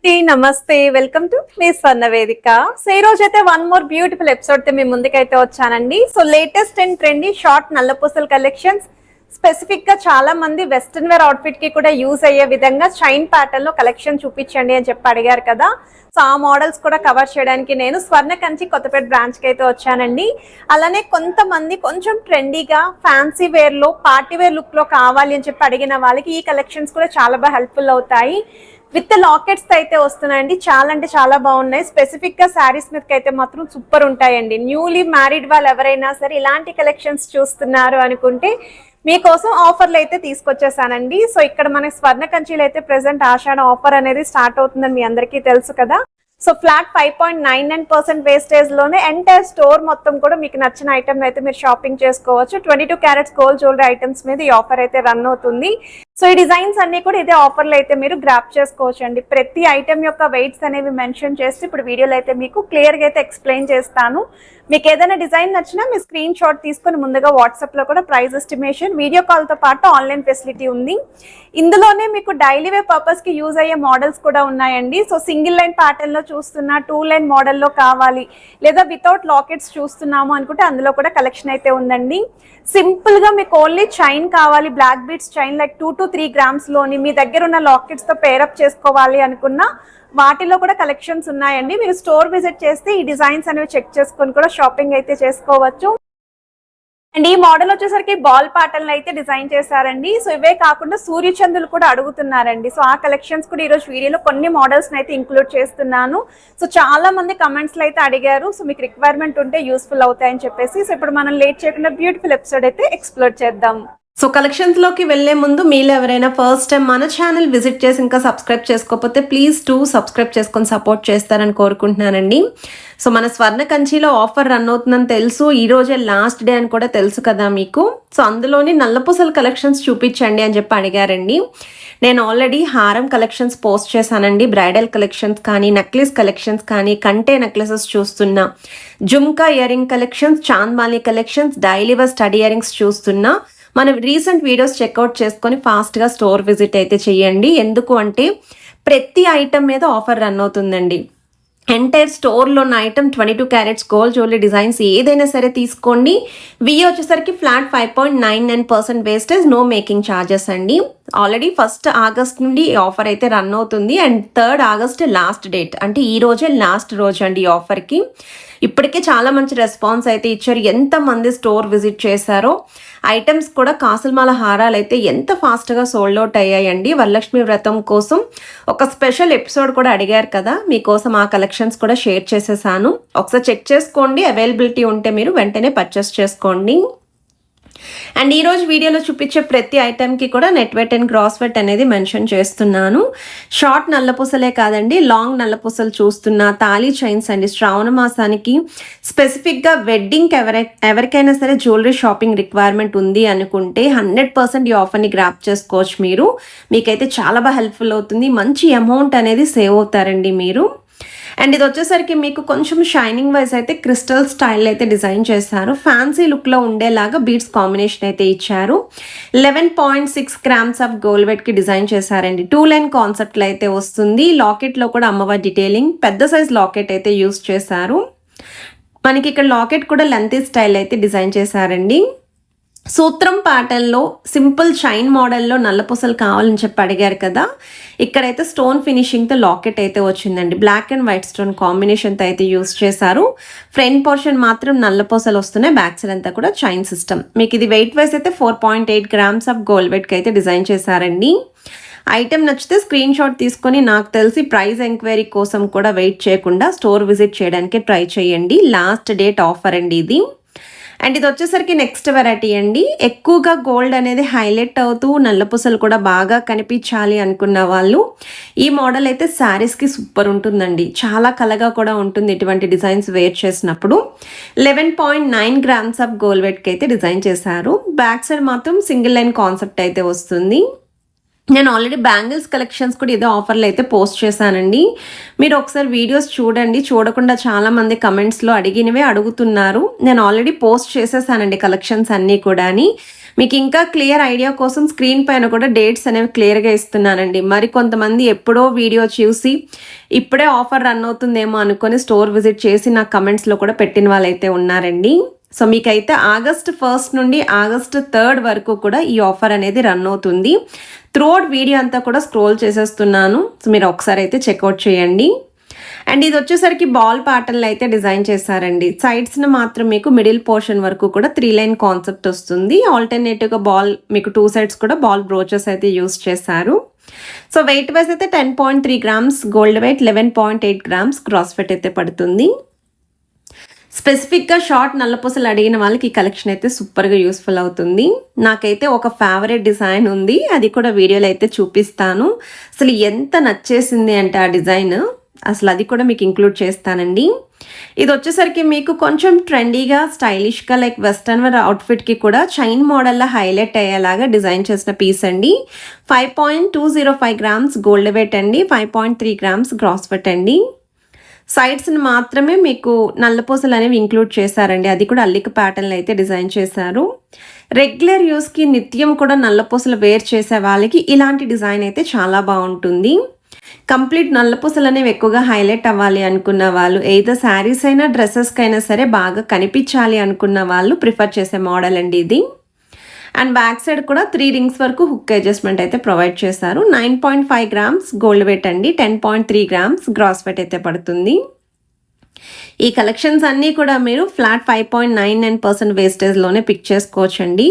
నమస్తే welcome to me స్వర్ణ వేదిక. So ఈ రోజు అయితే వన్ మోర్ బ్యూటిఫుల్ ఎపిసోడ్ తో మీ ముందుకైతే వచ్చానండి. So latest and trendy short నల్లపూసల కలెక్షన్స్, స్పెసిఫిక్ గా చాలా మంది వెస్టర్న్ వేర్ అవుట్ఫిట్ కి కూడా యూజ్ అయ్యే విధంగా చైన్ ప్యాటర్న్ లో కలెక్షన్ చూపించండి అని చెప్పి అడిగారు కదా. సో ఆ మోడల్స్ కూడా కవర్ చేయడానికి నేను స్వర్ణ కంచి కొత్తపేట బ్రాంచ్ కి అయితే వచ్చానండి. అలానే కొంతమంది కొంచెం ట్రెండీగా ఫ్యాన్సీ వేర్ లో పార్టీ వేర్ లుక్ లో కావాలి అని చెప్పి అడిగిన వాళ్ళకి ఈ కలెక్షన్స్ కూడా చాలా బాగా హెల్ప్ఫుల్ అవుతాయి. విత్ లాకెట్స్ అయితే వస్తున్నాయండి. చాలా అంటే చాలా బాగున్నాయి. స్పెసిఫిక్ గా శారీస్ మీదకి అయితే మాత్రం సూపర్ ఉంటాయండి. న్యూలీ మ్యారీడ్ వాళ్ళు ఎవరైనా సరే ఇలాంటి కలెక్షన్స్ చూస్తున్నారు అనుకుంటే మీకోసం ఆఫర్లు అయితే తీసుకొచ్చేసానండి. సో ఇక్కడ మనకి స్వర్ణ కంచిలో అయితే ప్రెసెంట్ ఆషాఢ ఆఫర్ అనేది స్టార్ట్ అవుతుందని మీ అందరికీ తెలుసు కదా. సో ఫ్లాట్ 5.99% వేస్టేజ్ లోనే ఎంటైర్ స్టోర్ మొత్తం కూడా మీకు నచ్చిన ఐటమ్ అయితే మీరు షాపింగ్ చేసుకోవచ్చు. 22 క్యారెట్స్ గోల్డ్ జ్యువెలరీ ఐటమ్స్ మీద ఈ ఆఫర్ అయితే రన్ అవుతుంది. సో ఈ డిజైన్స్ అన్ని కూడా ఇదే ఆఫర్లో అయితే మీరు గ్రాప్ చేసుకోవచ్చు అండి. ప్రతి ఐటమ్ యొక్క వెయిట్స్ అనేవి మెన్షన్ చేసి ఇప్పుడు వీడియోలో అయితే మీకు క్లియర్గా అయితే ఎక్స్ప్లెయిన్ చేస్తాను. మీకు ఏదైనా డిజైన్ నచ్చినా మీ స్క్రీన్ షాట్ తీసుకొని ముందుగా వాట్సాప్లో కూడా ప్రైస్ ఎస్టిమేషన్, వీడియో కాల్తో పాటు ఆన్లైన్ ఫెసిలిటీ ఉంది. ఇందులోనే మీకు డైలీ వే పర్పస్కి యూజ్ అయ్యే మోడల్స్ కూడా ఉన్నాయండి. సో సింగిల్ లైన్ ప్యాటర్న్లో చూస్తున్నా, 2 లైన్ మోడల్లో కావాలి, లేదా వితౌట్ లాకెట్స్ చూస్తున్నాము అనుకుంటే అందులో కూడా కలెక్షన్ అయితే ఉందండి. సింపుల్గా మీకు ఓన్లీ చైన్ కావాలి, black beads chain like 2 to 3 grams లోని మీ దగ్గర ఉన్న లాకెట్స్తో పేరప్ చేసుకోవాలి అనుకున్నా వాటిలో కూడా కలెక్షన్స్ ఉన్నాయండి. మీరు స్టోర్ విజిట్ చేస్తే ఈ డిజైన్స్ అనేవి చెక్ చేసుకొని కూడా షాపింగ్ అయితే చేసుకోవచ్చు. అండ్ ఈ మోడల్ వచ్చేసరికి బాల్ ప్యాటర్న్ అయితే డిజైన్ చేశారండి. సో ఇవే కాకుండా సూర్యచంద్రులు కూడా అడుగుతున్నారండి. సో ఆ కలెక్షన్స్ కూడా ఈరోజు వీడియోలో కొన్ని మోడల్స్ అయితే ఇంక్లూడ్ చేస్తున్నాను. సో చాలా మంది కమెంట్స్ లో అయితే అడిగారు. సో మీకు రిక్వైర్మెంట్ ఉంటే యూస్ఫుల్ అవుతాయని చెప్పేసి సో ఇప్పుడు మనం లేట్ చేయకుండా బ్యూటిఫుల్ ఎపిసోడ్ అయితే ఎక్స్ప్లోర్ చేద్దాం. సో కలెక్షన్స్ లోకి వెళ్లే ముందు మీలో ఎవరైనా ఫస్ట్ టైం మన ఛానల్ విజిట్ చేసి ఇంకా సబ్స్క్రైబ్ చేసుకోకపోతే ప్లీజ్ సబ్స్క్రైబ్ చేసుకొని సపోర్ట్ చేస్తారని కోరుకుంటున్నానండి. సో మన స్వర్ణ కంచిలో ఆఫర్ రన్ అవుతుందని తెలుసు, ఈ రోజే లాస్ట్ డే అని కూడా తెలుసు కదా మీకు. సో అందులోని నల్లపూసల కలెక్షన్స్ చూపించండి అని చెప్పి అడిగారండి. నేను ఆల్రెడీ హారం కలెక్షన్స్ పోస్ట్ చేశానండి. బ్రైడల్ కలెక్షన్స్ కానీ, నెక్లెస్ కలెక్షన్స్ కానీ, కంటే నెక్లెసెస్ చూస్తున్నా, జుమ్కా ఇయర్ రింగ్ కలెక్షన్స్, చాంద్మాలి collections, daily wear stud earrings చూస్తున్నా. మన రీసెంట్ వీడియోస్ చెక్అవుట్ చేసుకొని ఫాస్ట్గా స్టోర్ విజిట్ అయితే చేయండి. ఎందుకు అంటే ప్రతి ఐటమ్ మీద ఆఫర్ రన్ అవుతుందండి. ఎంటైర్ స్టోర్లో ఉన్న item 22 carats gold jewellery designs ఏదైనా సరే తీసుకోండి. వి వచ్చేసరికి flat 5.99% wastage, no making charges అండి. ఆల్రెడీ 1st ఆగస్ట్ నుండి ఈ ఆఫర్ అయితే రన్ అవుతుంది and 3rd August last date, అంటే ఈ రోజే లాస్ట్ రోజు అండి ఈ ఆఫర్కి. ఇప్పటికే చాలా మంచి రెస్పాన్స్ అయితే ఇచ్చారు. ఎంతమంది స్టోర్ విజిట్ చేశారో. ఐటమ్స్ కూడా కాసులమాల హారాలు అయితే ఎంత ఫాస్ట్గా సోల్డ్ అవుట్ అయ్యాయండి. వరలక్ష్మి వ్రతం కోసం ఒక స్పెషల్ ఎపిసోడ్ కూడా అడిగారు కదా, మీకోసం ఆ కలెక్షన్స్ కూడా షేర్ చేసేసాను. ఒకసారి చెక్ చేసుకోండి, అవైలబిలిటీ ఉంటే మీరు వెంటనే పర్చేస్ చేసుకోండి. అండ్ ఈరోజు వీడియోలో చూపించే ప్రతి ఐటెంకి కూడా net weight and gross weight అనేది మెన్షన్ చేస్తున్నాను. షార్ట్ నల్లపూసలే కాదండి, లాంగ్ నల్లపూసలు చూస్తున్నా, తాళీ చైన్స్ అండి. శ్రావణ మాసానికి స్పెసిఫిక్గా వెడ్డింగ్కి ఎవరికైనా సరే జ్యువెలరీ షాపింగ్ రిక్వైర్మెంట్ ఉంది అనుకుంటే 100% ఈ ఆఫర్ని గ్రాప్ చేసుకోవచ్చు మీరు. మీకైతే చాలా బాగా హెల్ప్ఫుల్ అవుతుంది. మంచి అమౌంట్ అనేది సేవ్ అవుతారండి మీరు. అండ్ ఇది వచ్చేసరికి మీకు కొంచెం షైనింగ్ వైజ్ అయితే క్రిస్టల్ స్టైల్ అయితే డిజైన్ చేశారు. ఫ్యాన్సీ లుక్లో ఉండేలాగా బీడ్స్ కాంబినేషన్ అయితే ఇచ్చారు. 11.6 grams ఆఫ్ గోల్డ్ వెట్కి డిజైన్ చేశారండి. 2 లైన్ కాన్సెప్ట్లో అయితే వస్తుంది. లాకెట్లో కూడా అమ్మవారి డీటెయిలింగ్, పెద్ద సైజ్ లాకెట్ అయితే యూస్ చేశారు. మనకి ఇక్కడ లాకెట్ కూడా లెంతీ స్టైల్ అయితే డిజైన్ చేశారండి. సూత్రం ప్యాటర్న్లో సింపుల్ చైన్ మోడల్లో నల్లపూసలు కావాలని చెప్పి అడిగారు కదా, ఇక్కడైతే స్టోన్ ఫినిషింగ్తో లాకెట్ అయితే వచ్చిందండి. బ్లాక్ అండ్ వైట్ స్టోన్ కాంబినేషన్తో అయితే యూస్ చేశారు. ఫ్రంట్ పోర్షన్ మాత్రం నల్లపూసలు వస్తున్నాయి, బ్యాక్ సైడ్ అంతా కూడా చైన్ సిస్టమ్. మీకు ఇది వెయిట్ వైజ్ అయితే 4.8 grams ఆఫ్ గోల్డ్ వెట్కి అయితే డిజైన్ చేశారండి. ఐటెం నచ్చితే స్క్రీన్ షాట్ తీసుకొని నాకు తెలిసి ప్రైస్ ఎంక్వైరీ కోసం కూడా వెయిట్ చేయకుండా స్టోర్ విజిట్ చేయడానికి ట్రై చేయండి. లాస్ట్ డేట్ ఆఫర్ అండి ఇది. అండ్ ఇది వచ్చేసరికి నెక్స్ట్ వెరైటీ అండి. ఎక్కువగా గోల్డ్ అనేది హైలైట్ అవుతూ నల్లపూసలు కూడా బాగా కనిపించాలి అనుకున్న వాళ్ళు ఈ మోడల్ అయితే శారీస్కి సూపర్ ఉంటుందండి. చాలా కలగా కూడా ఉంటుంది ఇటువంటి డిజైన్స్ వేర్ చేసినప్పుడు. 11.9 grams ఆఫ్ గోల్డ్ వెట్కి అయితే డిజైన్ చేశారు. బ్యాక్ సైడ్ మాత్రం సింగిల్ లైన్ కాన్సెప్ట్ అయితే వస్తుంది. నేను ఆల్రెడీ బ్యాంగిల్స్ కలెక్షన్స్ కూడా ఇదే ఆఫర్లో అయితే పోస్ట్ చేశానండి. మీరు ఒకసారి వీడియోస్ చూడండి. చూడకుండా చాలామంది కమెంట్స్లో అడిగినవే అడుగుతున్నారు. నేను ఆల్రెడీ పోస్ట్ చేసేసానండి కలెక్షన్స్ అన్నీ కూడా. మీకు ఇంకా క్లియర్ ఐడియా కోసం స్క్రీన్ పైన కూడా డేట్స్ అనేవి క్లియర్గా ఇస్తున్నానండి. మరి కొంతమంది ఎప్పుడో వీడియో చూసి ఇప్పుడే ఆఫర్ రన్ అవుతుందేమో అనుకొని స్టోర్ విజిట్ చేసి నా కమెంట్స్లో కూడా పెట్టిన వాళ్ళైతే ఉన్నారండి. సో మీకైతే ఆగస్ట్ 1 నుండి ఆగస్ట్ 3 వరకు కూడా ఈ ఆఫర్ అనేది రన్ అవుతుంది. త్రూఅవుట్ వీడియో అంతా కూడా స్క్రోల్ చేసేస్తున్నాను. సో మీరు ఒకసారి అయితే చెక్అవుట్ చేయండి. అండ్ ఇది వచ్చేసరికి బాల్ ప్యాటర్న్లో అయితే డిజైన్ చేశారండి. సైడ్స్ని మాత్రం మీకు మిడిల్ పోర్షన్ వరకు కూడా 3 లైన్ కాన్సెప్ట్ వస్తుంది. ఆల్టర్నేటివ్గా బాల్ మీకు 2 సైడ్స్ కూడా బాల్ బ్రోచెస్ అయితే యూస్ చేశారు. సో వెయిట్ వైజ్ అయితే 10.3 grams gold wait, 11.8 grams gross weight అయితే పడుతుంది. స్పెసిఫిక్గా షార్ట్ నల్లపూసలు అడిగిన వాళ్ళకి ఈ కలెక్షన్ అయితే సూపర్గా యూస్ఫుల్ అవుతుంది. నాకైతే ఒక ఫేవరెట్ డిజైన్ ఉంది, అది కూడా వీడియోలో అయితే చూపిస్తాను. అసలు ఎంత నచ్చేసింది అంటే ఆ డిజైన్, అసలు అది కూడా మీకు ఇంక్లూడ్ చేస్తానండి. ఇది వచ్చేసరికి మీకు కొంచెం ట్రెండీగా స్టైలిష్గా లైక్ వెస్టర్న్ వేర్ అవుట్ఫిట్కి కూడా చైన్ మోడల్లో హైలైట్ అయ్యేలాగా డిజైన్ చేసిన పీస్ అండి. 5.205 గ్రామ్స్ గోల్డ్ వెయిట్ అండి, 5.3 గ్రామ్స్ గ్రాస్ వెయిట్ అండి. సైడ్స్ని మాత్రమే మీకు నల్లపూసలు అనేవి ఇంక్లూడ్ చేశారండి. అది కూడా అల్లిక ప్యాటర్న్లో అయితే డిజైన్ చేశారు. రెగ్యులర్ యూస్కి నిత్యం కూడా నల్లపూసలు వేర్ చేసే వాళ్ళకి ఇలాంటి డిజైన్ అయితే చాలా బాగుంటుంది. కంప్లీట్ నల్లపూసలు అనేవి ఎక్కువగా హైలైట్ అవ్వాలి అనుకున్న వాళ్ళు, ఏదో శారీస్ అయినా డ్రెస్సెస్కి అయినా సరే బాగా కనిపించాలి అనుకున్న వాళ్ళు ప్రిఫర్ చేసే మోడల్ అండి ఇది. అండ్ బ్యాక్ సైడ్ కూడా 3 రింగ్స్ వరకు హుక్ అడ్జస్ట్మెంట్ అయితే ప్రొవైడ్ చేశారు. 9.5 గ్రామ్స్ గోల్డ్ వెయిట్ అండి, 10.3 గ్రామ్స్ గ్రాస్ వెయిట్ అయితే పడుతుంది. ఈ కలెక్షన్స్ అన్నీ కూడా మీరు ఫ్లాట్ 5.99% వేస్టేజ్లోనే పిక్ చేసుకోవచ్చండి.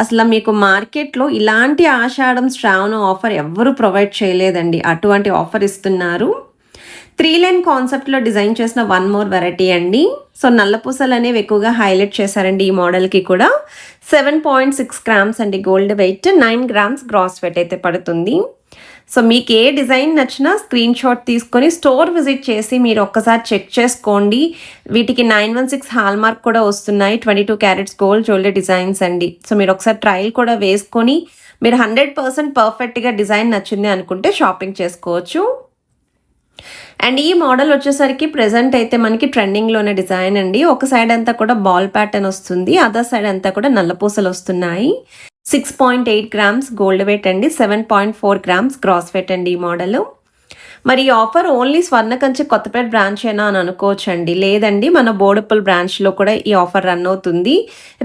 అసలు మీకు మార్కెట్లో ఇలాంటి ఆషాఢం శ్రావణ ఆఫర్ ఎవ్వరూ ప్రొవైడ్ చేయలేదండి. అటువంటి ఆఫర్ ఇస్తున్నారు. 3 లైన్ కాన్సెప్ట్లో డిజైన్ చేసిన 1 మోర్ వెరైటీ అండి. సో నల్లపూసలు అనేవి ఎక్కువగా హైలైట్ చేశారండి ఈ మోడల్కి కూడా. 7.6 గ్రామ్స్ అండి gold weight, 9 grams gross weight అయితే పడుతుంది. సో మీకు ఏ డిజైన్ నచ్చినా స్క్రీన్ షాట్ తీసుకొని స్టోర్ విజిట్ చేసి మీరు ఒక్కసారి చెక్ చేసుకోండి. వీటికి 916 హాల్ మార్క్ కూడా వస్తున్నాయి. 22 క్యారెట్స్ గోల్డ్ జ్యువెలరీ డిజైన్స్ అండి. సో మీరు ఒకసారి ట్రయల్ కూడా వేసుకొని మీరు 100% పర్ఫెక్ట్గా డిజైన్ నచ్చింది అనుకుంటే షాపింగ్ చేసుకోవచ్చు. అండ్ ఈ మోడల్ వచ్చేసరికి ప్రెజెంట్ అయితే మనకి ట్రెండింగ్లోనే డిజైన్ అండి. ఒక సైడ్ అంతా కూడా బాల్ ప్యాటర్న్ వస్తుంది, అదర్ సైడ్ అంతా కూడా నల్లపూసలు వస్తున్నాయి. 6.8 గ్రామ్స్ గోల్డ్ వెయిట్ అండి, 7.4 గ్రామ్స్ గ్రాస్ వెయిట్ అండి ఈ మోడల్. మరి ఈ offer only Swarnakanchi Kothapet branch అయినా అని అనుకోవచ్చు అండి. లేదండి, మన బోడుప్పల్ బ్రాంచ్లో కూడా ఈ ఆఫర్ రన్ అవుతుంది.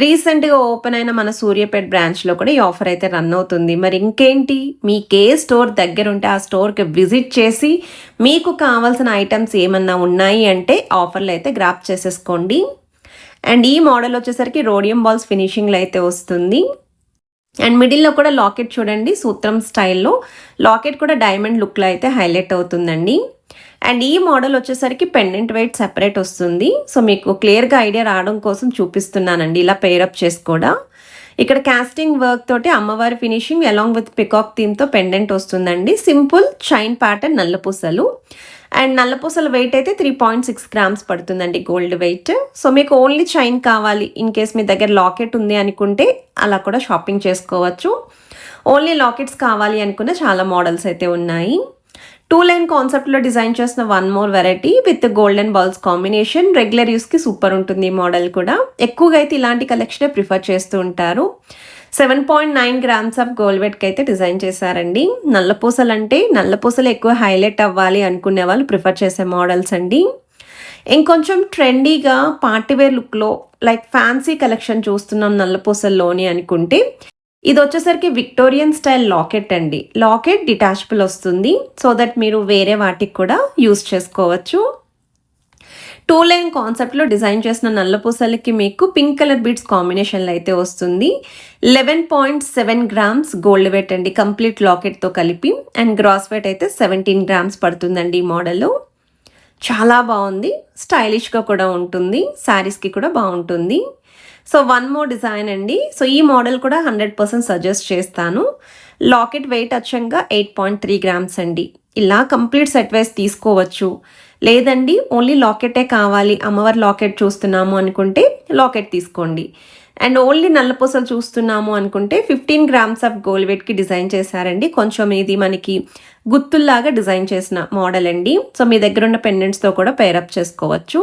రీసెంట్గా ఓపెన్ అయిన మన సూర్యాపేట బ్రాంచ్లో కూడా ఈ ఆఫర్ అయితే రన్ అవుతుంది. మరి ఇంకేంటి, మీకే స్టోర్ దగ్గర ఉంటే ఆ స్టోర్కి విజిట్ చేసి మీకు కావాల్సిన ఐటమ్స్ ఏమన్నా ఉన్నాయి అంటే ఆఫర్లు అయితే గ్రాప్ చేసేసుకోండి. అండ్ ఈ మోడల్ వచ్చేసరికి రోడియం బాల్స్ ఫినిషింగ్లో అయితే వస్తుంది. అండ్ మిడిల్లో కూడా లాకెట్ చూడండి, సూత్రం స్టైల్లో లాకెట్ కూడా డైమండ్ లుక్లో అయితే హైలైట్ అవుతుందండి. అండ్ ఈ మోడల్ వచ్చేసరికి పెండెంట్ వెయిట్ సెపరేట్ వస్తుంది. సో మీకు క్లియర్గా ఐడియా రావడం కోసం చూపిస్తున్నానండి ఇలా పేరప్ చేసి కూడా. ఇక్కడ కాస్టింగ్ వర్క్ తోటి అమ్మవారి ఫినిషింగ్ అలాంగ్ విత్ పికాక్ థీమ్తో పెండెంట్ వస్తుందండి. సింపుల్ చైన్ ప్యాటర్న్ నల్లపూసలు. అండ్ నల్లపూసల వెయిట్ అయితే 3.6 గ్రామ్స్ పడుతుందండి గోల్డ్ వెయిట్. సో మీకు ఓన్లీ చైన్ కావాలి, ఇన్ కేస్ మీ దగ్గర లాకెట్ ఉంది అనుకుంటే అలా కూడా షాపింగ్ చేసుకోవచ్చు. ఓన్లీ లాకెట్స్ కావాలి అనుకున్న చాలా మోడల్స్ అయితే ఉన్నాయి. 2 లైన్ కాన్సెప్ట్లో డిజైన్ చేసిన 1 more variety with golden balls combination. Regular యూస్కి సూపర్ ఉంటుంది ఈ మోడల్ కూడా. ఎక్కువగా అయితే ఇలాంటి కలెక్షనే ప్రిఫర్ చేస్తూ ఉంటారు. 7.9 గ్రామ్స్ ఆఫ్ గోల్డ్ వెయిట్కి అయితే డిజైన్ చేశారండి. నల్లపూసలు అంటే నల్లపూసలు ఎక్కువ హైలైట్ అవ్వాలి అనుకునే వాళ్ళు ప్రిఫర్ చేసే మోడల్స్ అండి. ఇంకొంచెం ట్రెండీగా పార్టీవేర్ లుక్లో లైక్ ఫ్యాన్సీ కలెక్షన్ చూస్తున్నాం నల్లపూసల్లోని అనుకుంటే ఇది వచ్చేసరికి విక్టోరియన్ స్టైల్ లాకెట్ అండి. లాకెట్ డిటాచబుల్ వస్తుంది, సో దట్ మీరు వేరే వాటికి కూడా యూస్ చేసుకోవచ్చు. 2 లైన్ కాన్సెప్ట్లో డిజైన్ చేసిన నల్లపూసలకి మీకు పింక్ కలర్ బీడ్స్ కాంబినేషన్లో అయితే వస్తుంది. 11.7 గ్రామ్స్ గోల్డ్ వెయిట్ అండి కంప్లీట్ లాకెట్తో కలిపి. అండ్ గ్రాస్ వెయిట్ అయితే 17 గ్రామ్స్ పడుతుందండి ఈ మోడల్. చాలా బాగుంది, స్టైలిష్గా కూడా ఉంటుంది, శారీస్కి కూడా బాగుంటుంది. సో 1 మోర్ డిజైన్ అండి. సో ఈ మోడల్ కూడా 100% సజెస్ట్ చేస్తాను. లాకెట్ వెయిట్ అచ్చంగా 8.3 గ్రామ్స్ అండి. ఇలా కంప్లీట్ సెట్ వైజ్ తీసుకోవచ్చు. లేదండి ఓన్లీ లాకెటే కావాలి, అమ్మవారి లాకెట్ చూస్తున్నాము అనుకుంటే లాకెట్ తీసుకోండి. అండ్ ఓన్లీ నల్లపూసలు చూస్తున్నాము అనుకుంటే 15 గ్రామ్స్ ఆఫ్ గోల్డ్ వెయిట్కి డిజైన్ చేశారండి. కొంచెం ఇది మనకి గుత్తుల్లాగా డిజైన్ చేసిన మోడల్ అండి. సో మీ దగ్గర ఉన్న పెండెంట్స్తో కూడా పేరప్ చేసుకోవచ్చు.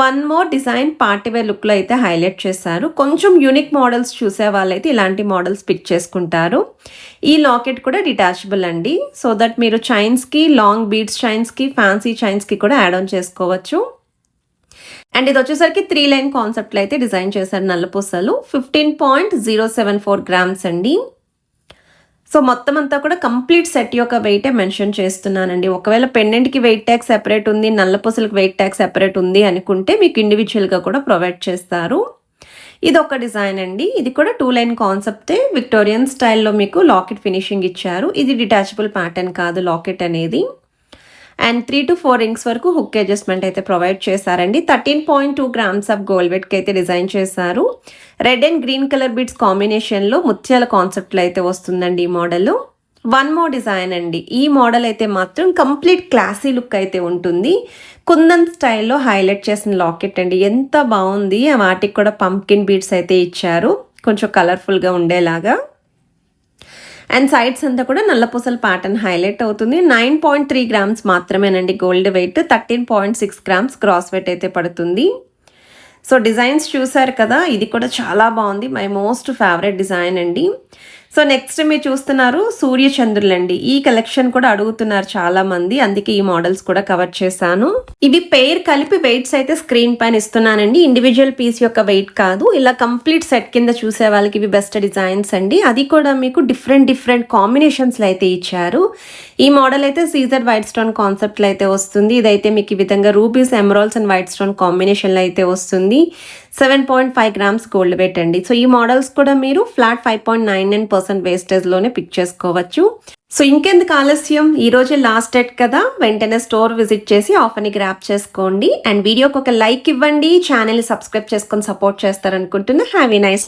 వన్ మోర్ డిజైన్ పార్టీవేర్ లుక్లో అయితే హైలైట్ చేశారు. కొంచెం యూనిక్ మోడల్స్ చూసే వాళ్ళైతే ఇలాంటి మోడల్స్ పిక్ చేసుకుంటారు. ఈ లాకెట్ కూడా డిటాచబుల్ అండి. సో దట్ మీరు చైన్స్కి, లాంగ్ బీడ్స్ చైన్స్కి, ఫ్యాన్సీ చైన్స్కి కూడా యాడ్ ఆన్ చేసుకోవచ్చు. అండ్ ఇది వచ్చేసరికి 3 లైన్ కాన్సెప్ట్లో అయితే డిజైన్ చేశారు నల్లపూసలు. 15.074 గ్రామ్స్ అండి. సో మొత్తం అంతా కూడా కంప్లీట్ సెట్ యొక్క వెయిటే మెన్షన్ చేస్తున్నానండి. ఒకవేళ పెండెంట్కి వెయిట్ ట్యాగ్ సెపరేట్ ఉంది, నల్లపూసలకి వెయిట్ ట్యాగ్ సెపరేట్ ఉంది అనుకుంటే మీకు ఇండివిజువల్గా కూడా ప్రొవైడ్ చేస్తారు. ఇది ఒక డిజైన్ అండి. ఇది కూడా 2 లైన్ కాన్సెప్టే. విక్టోరియన్ స్టైల్లో మీకు లాకెట్ ఫినిషింగ్ ఇచ్చారు. ఇది డిటాచబుల్ ప్యాటర్న్ కాదు లాకెట్ అనేది. అండ్ 3 to 4 రింగ్స్ వరకు హుక్ అడ్జస్ట్మెంట్ అయితే ప్రొవైడ్ చేశారండి. 13.2 గ్రామ్స్ ఆఫ్ గోల్డ్ వెయిట్కి అయితే డిజైన్ చేశారు. Red and green colour beads కాంబినేషన్లో ముత్యాల కాన్సెప్ట్లో అయితే వస్తుందండి ఈ మోడల్. వన్ మోర్ డిజైన్ అండి. ఈ మోడల్ అయితే మాత్రం కంప్లీట్ క్లాసీ లుక్ అయితే ఉంటుంది. కుందన్ స్టైల్లో హైలైట్ చేసిన లాకెట్ అండి. ఎంత బాగుంది. వాటికి కూడా పంప్కిన్ బీడ్స్ అయితే ఇచ్చారు, కొంచెం కలర్ఫుల్గా ఉండేలాగా. అండ్ సైడ్స్ అంతా కూడా నల్లపూసల ప్యాటర్న్ హైలైట్ అవుతుంది. 9.3 గ్రామ్స్ మాత్రమేనండి gold weight. 13.6 grams gross weight అయితే పడుతుంది. సో డిజైన్స్ చూసారు కదా, ఇది కూడా చాలా బాగుంది. మై మోస్ట్ ఫేవరెట్ డిజైన్ అండి. సో నెక్స్ట్ మీరు చూస్తున్నారు సూర్య చంద్రులండి. ఈ కలెక్షన్ కూడా అడుగుతున్నారు చాలా మంది, అందుకే ఈ మోడల్స్ కూడా కవర్ చేశాను. ఇవి పెయిర్ కలిపి వెయిట్స్ అయితే స్క్రీన్ పైన ఇస్తున్నానండి. ఇండివిజువల్ పీస్ యొక్క వెయిట్ కాదు. ఇలా కంప్లీట్ సెట్ కింద చూసే వాళ్ళకి ఇవి బెస్ట్ డిజైన్స్ అండి. అది కూడా మీకు డిఫరెంట్ కాంబినేషన్స్లో అయితే ఇచ్చారు. ఈ మోడల్ అయితే సీజర్ వైట్ స్టోన్ కాన్సెప్ట్లో అయితే వస్తుంది. ఇదైతే మీకు ఈ విధంగా rubies, emeralds and white stone కాంబినేషన్లో అయితే వస్తుంది. 7.5 గ్రామ్స్ గోల్డ్ వెయిట్ అండి. సో ఈ మోడల్స్ కూడా మీరు ఫ్లాట్ 5.99% వేస్టేజ్లోనే పిక్ చేసుకోవచ్చు. సో ఇంకెందుకు ఆలస్యం, ఈ రోజే లాస్ట్ డేట్ కదా, వెంటనే స్టోర్ విజిట్ చేసి ఆఫర్ని గ్రాప్ చేసుకోండి. అండ్ వీడియోకి ఒక లైక్ ఇవ్వండి, ఛానల్ని సబ్స్క్రైబ్ చేసుకొని సపోర్ట్ చేస్తారనుకుంటున్నా. Have a nice